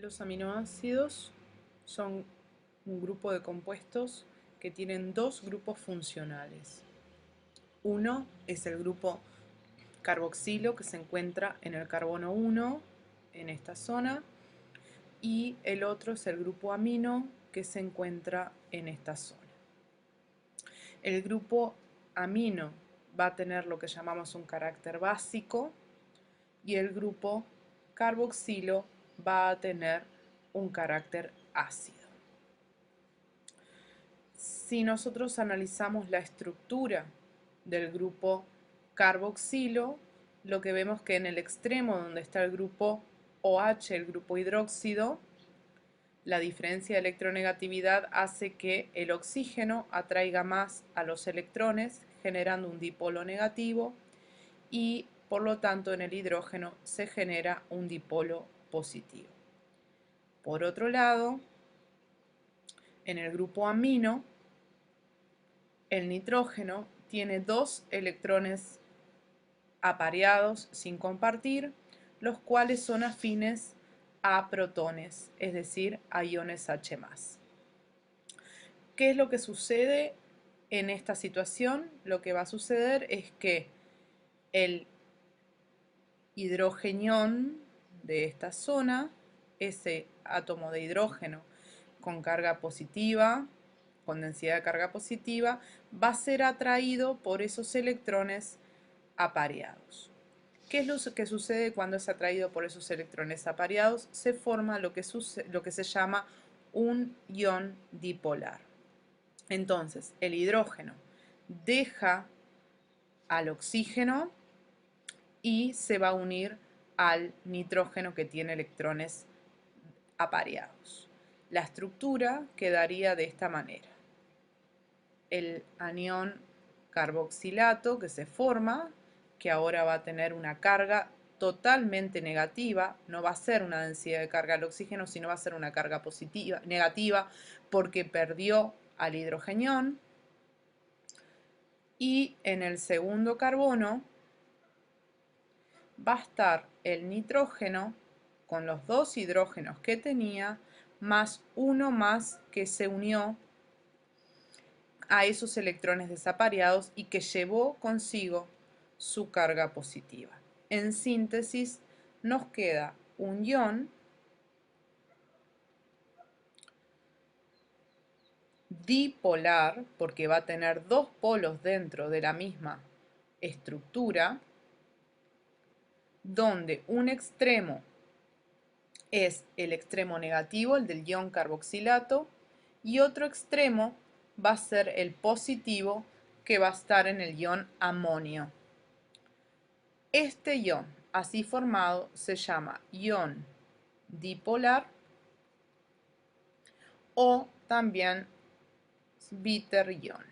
Los aminoácidos son un grupo de compuestos que tienen dos grupos funcionales. Uno es el grupo carboxilo, que se encuentra en el carbono 1, en esta zona, y el otro es el grupo amino, que se encuentra en esta zona. El grupo amino va a tener lo que llamamos un carácter básico y el grupo carboxilo va a tener un carácter ácido. Si nosotros analizamos la estructura del grupo carboxilo, lo que vemos que en el extremo donde está el grupo OH, el grupo hidróxido, la diferencia de electronegatividad hace que el oxígeno atraiga más a los electrones, generando un dipolo negativo, y por lo tanto en el hidrógeno se genera un dipolo positivo. Por otro lado, en el grupo amino, el nitrógeno tiene dos electrones apareados sin compartir, los cuales son afines a protones, es decir, a iones H+. ¿Qué es lo que sucede en esta situación? Lo que va a suceder es que el hidrogenión de esta zona, ese átomo de hidrógeno con carga positiva, con densidad de carga positiva, va a ser atraído por esos electrones apareados. ¿Qué es lo que sucede cuando es atraído por esos electrones apareados? Se forma lo que se llama un ion dipolar. Entonces, el hidrógeno deja al oxígeno y se va a unir al nitrógeno que tiene electrones apareados. La estructura quedaría de esta manera. El anión carboxilato que se forma, que ahora va a tener una carga totalmente negativa, no va a ser una densidad de carga al oxígeno, sino va a ser una carga positiva, negativa, porque perdió al hidrogenión. Y en el segundo carbono va a estar el nitrógeno con los dos hidrógenos que tenía, más uno más que se unió a esos electrones desapareados y que llevó consigo su carga positiva. En síntesis, nos queda un ion dipolar, porque va a tener dos polos dentro de la misma estructura, donde un extremo es el extremo negativo, el del ion carboxilato, y otro extremo va a ser el positivo, que va a estar en el ion amonio. Este ion así formado se llama ion dipolar o también bitter ion.